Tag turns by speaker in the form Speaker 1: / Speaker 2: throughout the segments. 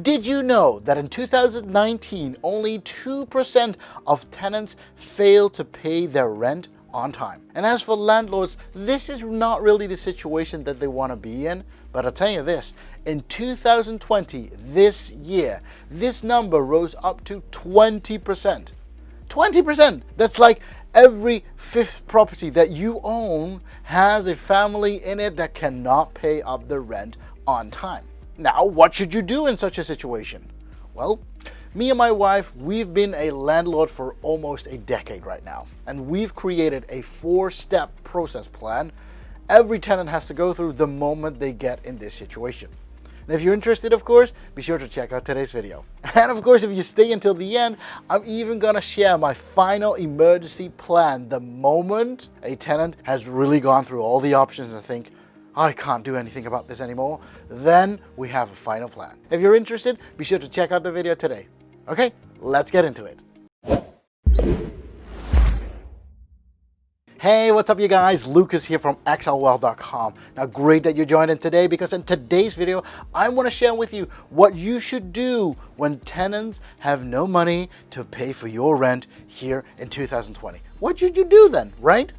Speaker 1: Did you know that in 2019, only 2% of tenants failed to pay their rent on time? And as for landlords, this is not really the situation that they want to be in. But I'll tell you this, in 2020, this year, this number rose up to 20%. 20%! That's like every fifth property that you own has a family in it that cannot pay up the rent on time. Now, what should you do in such a situation? Well, me and my wife, we've been a landlord for almost a decade right now, and we've created a 4-step process plan every tenant has to go through the moment they get in this situation. And if you're interested, of course, be sure to check out today's video. And of course, if you stay until the end, I'm even gonna share my final emergency plan the moment a tenant has really gone through all the options and think, I can't do anything about this anymore. Then we have a final plan. If you're interested, be sure to check out the video today. Okay, let's get into it. Hey, what's up you guys? Lukas here from xlwealth.com. Now, great that you joined in today, because in today's video, I want to share with you what you should do when tenants have no money to pay for your rent here in 2020. What should you do then, right?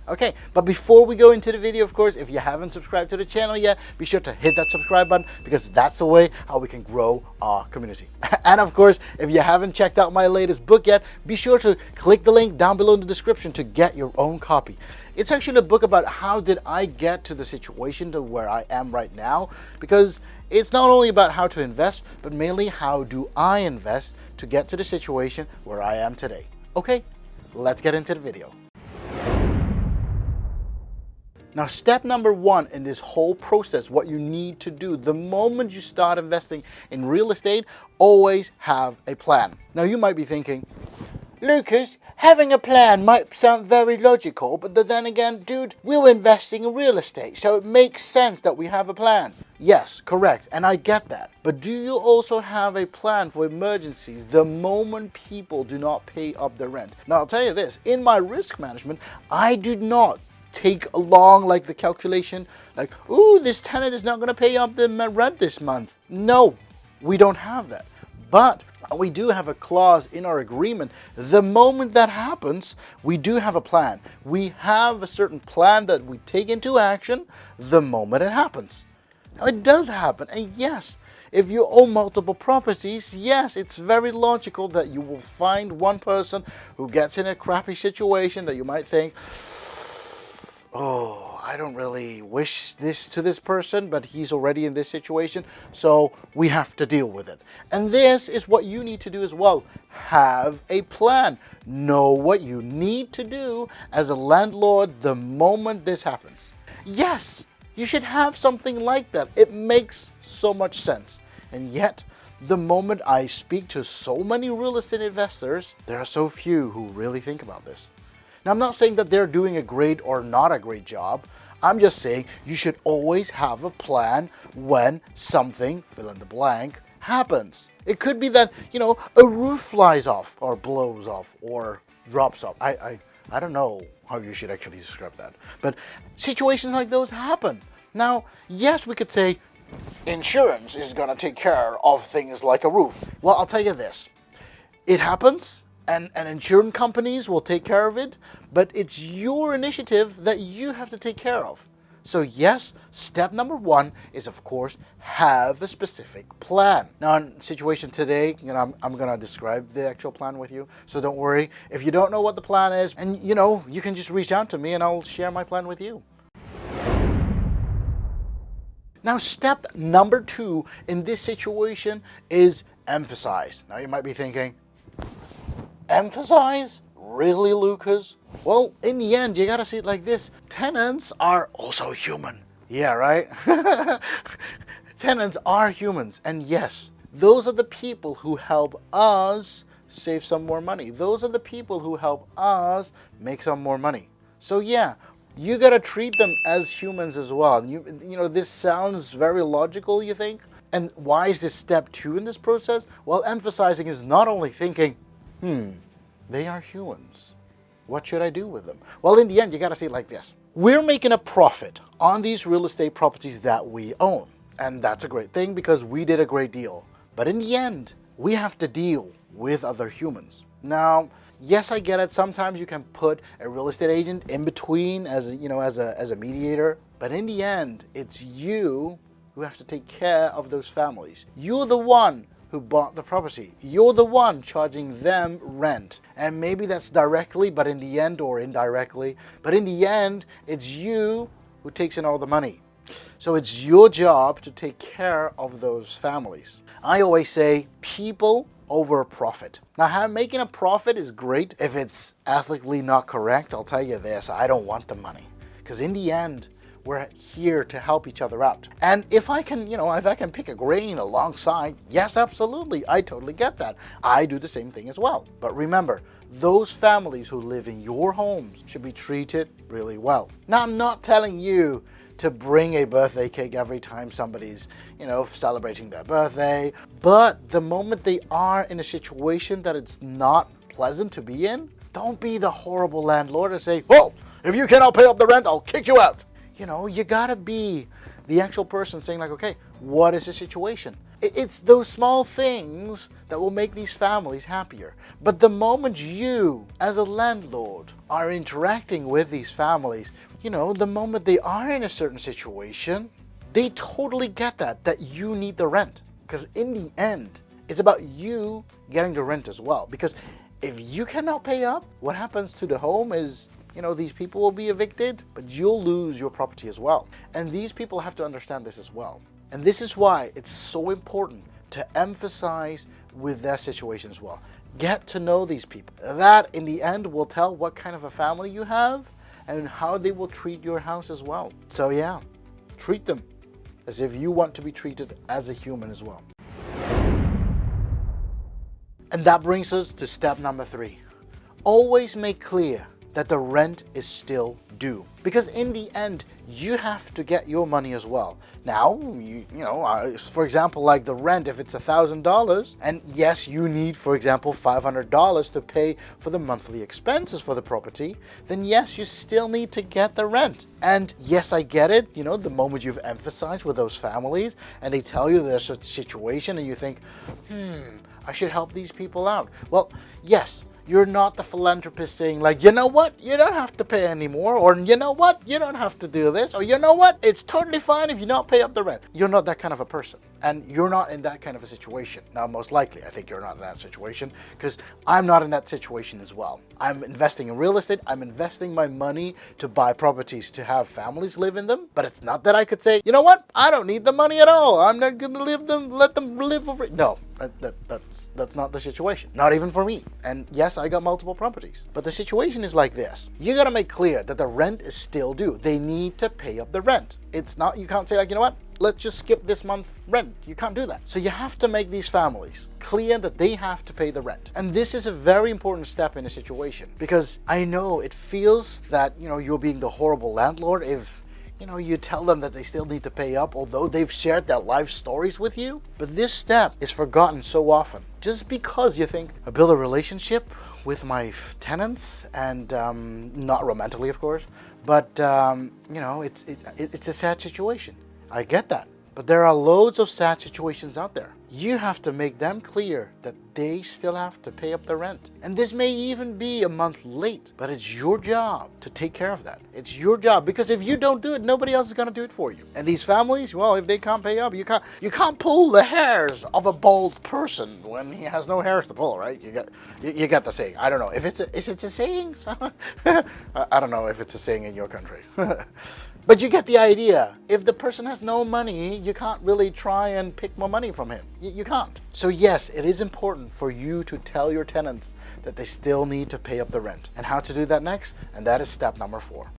Speaker 1: Okay, but before we go into the video, of course, if you haven't subscribed to the channel yet, be sure to hit that subscribe button, because that's the way how we can grow our community. And of course, if you haven't checked out my latest book yet, be sure to click the link down below in the description to get your own copy. It's actually a book about how did I get to the situation to where I am right now, because it's not only about how to invest, but mainly how do I invest to get to the situation where I am today. Okay, let's get into the video. Now, step number 1 in this whole process, what you need to do the moment you start investing in real estate, always have a plan. Now, you might be thinking, Lukas, having a plan might sound very logical, but then again, dude, we're investing in real estate, so it makes sense that we have a plan. Yes, correct, and I get that. But do you also have a plan for emergencies the moment people do not pay up their rent? Now, I'll tell you this, in my risk management, I do not take along like the calculation like, ooh, this tenant is not going to pay up the rent this month. No, we don't have that. But we do have a clause in our agreement. The moment that happens, we do have a plan. We have a certain plan that we take into action the moment it happens. Now, it does happen, and yes, if you own multiple properties, yes, it's very logical that you will find one person who gets in a crappy situation that you might think, oh, I don't really wish this to this person, but he's already in this situation, so we have to deal with it. And this is what you need to do as well. Have a plan. Know what you need to do as a landlord the moment this happens. Yes, you should have something like that. It makes so much sense. And yet, the moment I speak to so many real estate investors, there are so few who really think about this. Now, I'm not saying that they're doing a great or not a great job. I'm just saying you should always have a plan when something, fill in the blank, happens. It could be that, a roof flies off or blows off or drops off. I don't know how you should actually describe that. But situations like those happen. Now, yes, we could say insurance is going to take care of things like a roof. Well, I'll tell you this. It happens. And insurance companies will take care of it, but it's your initiative that you have to take care of. So yes, step number 1 is, of course, have a specific plan. Now, in situation today, I'm gonna describe the actual plan with you, so don't worry. If you don't know what the plan is, and you can just reach out to me and I'll share my plan with you. Now, step number 2 in this situation is emphasize. Now, you might be thinking, Empathize? Really, Lukas? Well, in the end, you gotta see it like this. Tenants are also human. Yeah, right? Tenants are humans. And yes, those are the people who help us save some more money. Those are the people who help us make some more money. So yeah, you gotta treat them as humans as well. This sounds very logical, you think? And why is this step 2 in this process? Well, emphasizing is not only thinking, they are humans. What should I do with them? Well, in the end, you got to see it like this. We're making a profit on these real estate properties that we own. And that's a great thing because we did a great deal. But in the end, we have to deal with other humans. Now, yes, I get it. Sometimes you can put a real estate agent in between as a mediator. But in the end, it's you who have to take care of those families. You're the one who bought the property. You're the one charging them rent. And maybe that's directly, but in the end, or indirectly. But in the end, it's you who takes in all the money. So it's your job to take care of those families. I always say people over profit. Now, making a profit is great. If it's ethically not correct, I'll tell you this, I don't want the money. Because in the end, we're here to help each other out. And if I can, if I can pick a grain alongside, yes, absolutely, I totally get that. I do the same thing as well. But remember, those families who live in your homes should be treated really well. Now, I'm not telling you to bring a birthday cake every time somebody's, celebrating their birthday. But the moment they are in a situation that it's not pleasant to be in, don't be the horrible landlord and say, "Oh, if you cannot pay up the rent, I'll kick you out." You gotta be the actual person saying like, okay, what is the situation? It's those small things that will make these families happier. But the moment you, as a landlord, are interacting with these families, the moment they are in a certain situation, they totally get that you need the rent. Because in the end, it's about you getting the rent as well. Because if you cannot pay up, what happens to the home is, these people will be evicted, but you'll lose your property as well. And these people have to understand this as well. And this is why it's so important to emphasize with their situation as well. Get to know these people. That, in the end, will tell what kind of a family you have and how they will treat your house as well. So yeah, treat them as if you want to be treated as a human as well. And that brings us to step number 3. Always make clear that the rent is still due. Because in the end, you have to get your money as well. Now, for example, like the rent, if it's $1,000, and yes, you need, for example, $500 to pay for the monthly expenses for the property, then yes, you still need to get the rent. And yes, I get it, the moment you've emphasized with those families, and they tell you there's a situation, and you think, I should help these people out. Well, yes, you're not the philanthropist saying like, you know what, you don't have to pay anymore, or you know what, you don't have to do this, or you know what, it's totally fine if you don't pay up the rent. You're not that kind of a person, and you're not in that kind of a situation. Now, most likely, I think you're not in that situation, because I'm not in that situation as well. I'm investing in real estate. I'm investing my money to buy properties to have families live in them, but it's not that I could say, you know what, I don't need the money at all. I'm not going to let them live over it. No, that's not the situation. Not even for me. And yes, I got multiple properties. But the situation is like this. You got to make clear that the rent is still due. They need to pay up the rent. It's not, you can't say like, you know what, let's just skip this month's rent. You can't do that. So you have to make these families clear that they have to pay the rent. And this is a very important step in a situation, because I know it feels that, you're being the horrible landlord if, you tell them that they still need to pay up, although they've shared their life stories with you. But this step is forgotten so often, just because you think, I build a relationship with my tenants, and not romantically, of course, but it's a sad situation. I get that. But there are loads of sad situations out there. You have to make them clear that they still have to pay up the rent. And this may even be a month late, but it's your job to take care of that. It's your job, because if you don't do it, nobody else is going to do it for you. And these families, well, if they can't pay up, you can't pull the hairs of a bald person when he has no hairs to pull, right? You got the saying. I don't know if is it a saying? I don't know if it's a saying in your country. But you get the idea. If the person has no money, you can't really try and pick more money from him. You can't. So yes, it is important for you to tell your tenants that they still need to pay up the rent. And how to do that next? And that is step number 4.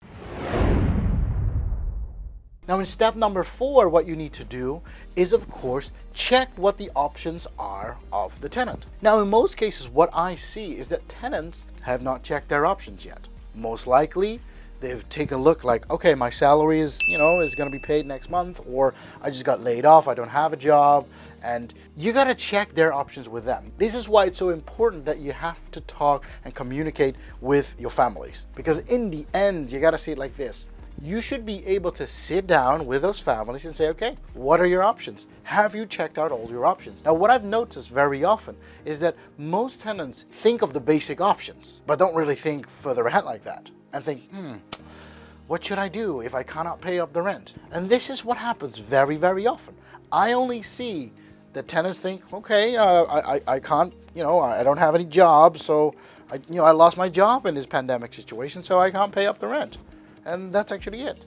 Speaker 1: Now in step number 4, what you need to do is, of course, check what the options are of the tenant. Now in most cases, what I see is that tenants have not checked their options yet. Most likely, they've taken a look like, okay, my salary is going to be paid next month, or I just got laid off, I don't have a job, and you got to check their options with them. This is why it's so important that you have to talk and communicate with your families, because in the end, you got to see it like this. you should be able to sit down with those families and say, okay, what are your options? Have you checked out all your options? Now, what I've noticed very often is that most tenants think of the basic options, but don't really think further ahead like that and think, what should I do if I cannot pay up the rent? And this is what happens very, very often. I only see that tenants think, okay, I can't, I don't have any job, so I lost my job in this pandemic situation, so I can't pay up the rent. And that's actually it.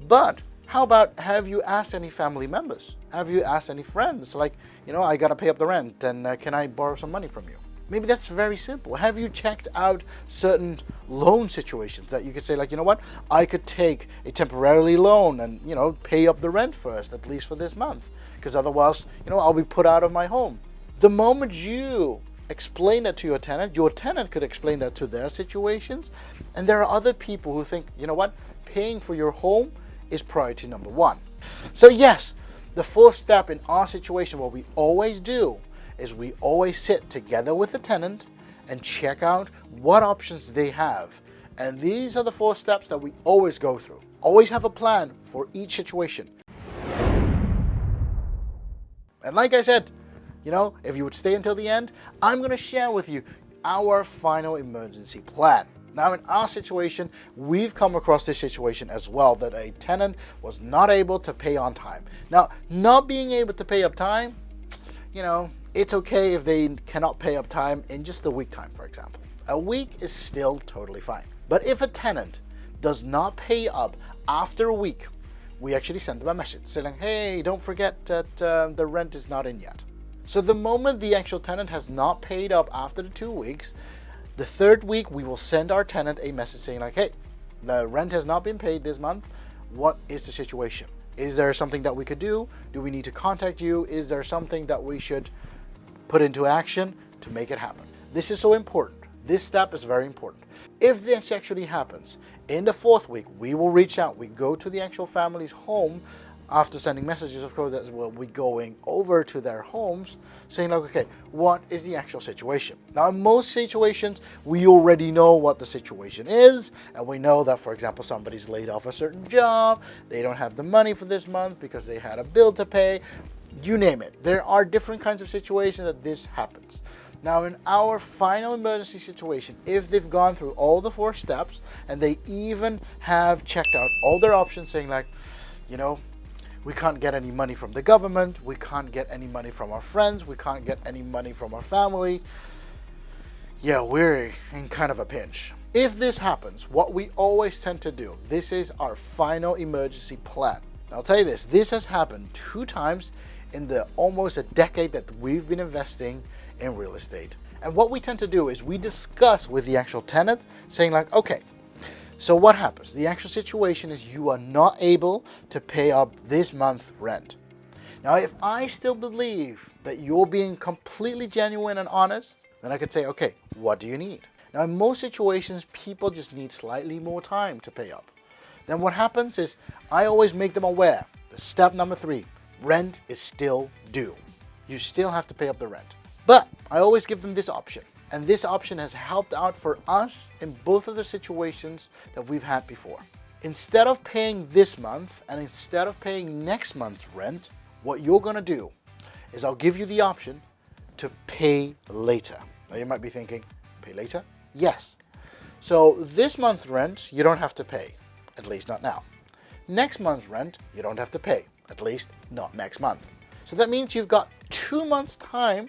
Speaker 1: But how about, have you asked any family members? Have you asked any friends? Like, I got to pay up the rent, and can I borrow some money from you? Maybe that's very simple. Have you checked out certain loan situations that you could say, like, you know what, I could take a temporary loan and, pay up the rent first, at least for this month, because otherwise, I'll be put out of my home. The moment you explain that to your tenant could explain that to their situations. And there are other people who think, you know what, paying for your home is priority number one. So yes, the fourth step in our situation, what we always do is we always sit together with the tenant and check out what options they have. And these are the 4 steps that we always go through. Always have a plan for each situation. And like I said, if you would stay until the end, I'm going to share with you our final emergency plan. Now, in our situation, we've come across this situation as well, that a tenant was not able to pay on time. Now, not being able to pay up time, it's okay if they cannot pay up time in just a week time, for example. A week is still totally fine. But if a tenant does not pay up after a week, we actually send them a message saying, hey, don't forget that the rent is not in yet. So the moment the actual tenant has not paid up after the 2 weeks, the 3rd week we will send our tenant a message saying like, hey, the rent has not been paid this month. What is the situation? Is there something that we could do? Do we need to contact you? Is there something that we should put into action to make it happen? This is so important. This step is very important. If this actually happens, in the 4th week, we will reach out. We go to the actual family's home after sending messages, of course, that we'll be going over to their homes saying like, okay, what is the actual situation? Now, in most situations, we already know what the situation is. And we know that, for example, somebody's laid off a certain job. They don't have the money for this month because they had a bill to pay. You name it. There are different kinds of situations that this happens. Now, in our final emergency situation, if they've gone through all the 4 steps and they even have checked out all their options saying like, we can't get any money from the government, we can't get any money from our friends, we can't get any money from our family, yeah, we're in kind of a pinch. If this happens, what we always tend to do, this is our final emergency plan. I'll tell you this has happened 2 times in the almost a decade that we've been investing in real estate. And what we tend to do is we discuss with the actual tenant saying like, okay, so what happens? The actual situation is you are not able to pay up this month's rent. Now, if I still believe that you're being completely genuine and honest, then I could say, okay, what do you need? Now, in most situations, people just need slightly more time to pay up. Then what happens is I always make them aware. The step number 3, rent is still due. You still have to pay up the rent. But I always give them this option. And this option has helped out for us in both of the situations that we've had before. Instead of paying this month and instead of paying next month's rent, what you're going to do is I'll give you the option to pay later. Now you might be thinking, pay later? Yes. So this month's rent, you don't have to pay, at least not now. Next month's rent, you don't have to pay, at least not next month. So that means you've got 2 months' time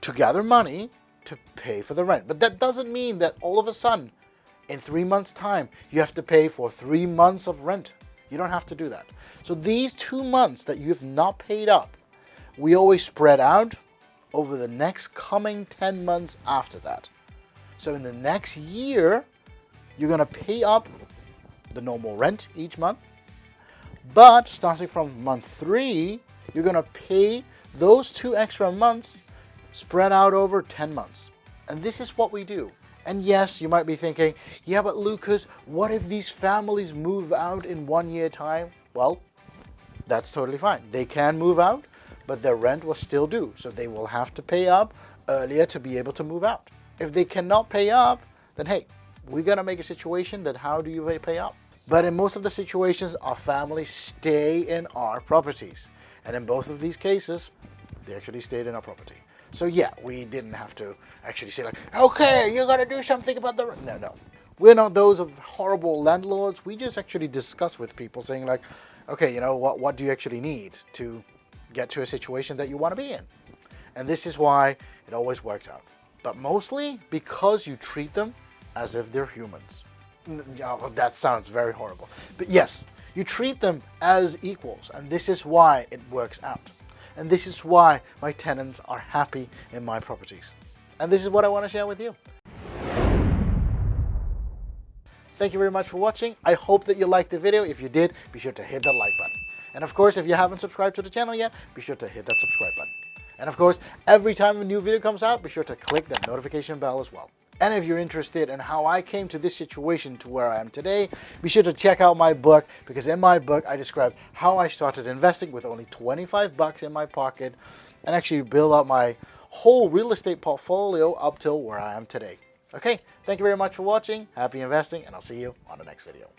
Speaker 1: to gather money to pay for the rent. But that doesn't mean that all of a sudden, in 3 months' time, you have to pay for 3 months of rent. You don't have to do that. So these 2 months that you have not paid up, we always spread out over the next coming 10 months after that. So in the next year, you're going to pay up the normal rent each month. But starting from month 3, you're going to pay those 2 extra months spread out over 10 months. And this is what we do. And yes, you might be thinking, yeah, but Lukas, what if these families move out in 1 year time? Well, that's totally fine. They can move out, but their rent was still due. So they will have to pay up earlier to be able to move out. If they cannot pay up, then hey, we're going to make a situation that how do you pay up? But in most of the situations, our families stay in our properties. And in both of these cases, they actually stayed in our property. So yeah, we didn't have to actually say like, okay, you gotta do something about the... No. We're not those of horrible landlords. We just actually discuss with people saying like, okay, you know, what do you actually need to get to a situation that you want to be in? And this is why it always works out. But mostly because you treat them as if they're humans. That sounds very horrible. But yes, you treat them as equals. And this is why it works out. And this is why my tenants are happy in my properties. And this is what I want to share with you. Thank you very much for watching. I hope that you liked the video. If you did, be sure to hit that like button. And of course, if you haven't subscribed to the channel yet, be sure to hit that subscribe button. And of course, every time a new video comes out, be sure to click that notification bell as well. And if you're interested in how I came to this situation to where I am today, be sure to check out my book, because in my book, I describe how I started investing with only 25 bucks in my pocket and actually build up my whole real estate portfolio up till where I am today. Okay, thank you very much for watching. Happy investing, and I'll see you on the next video.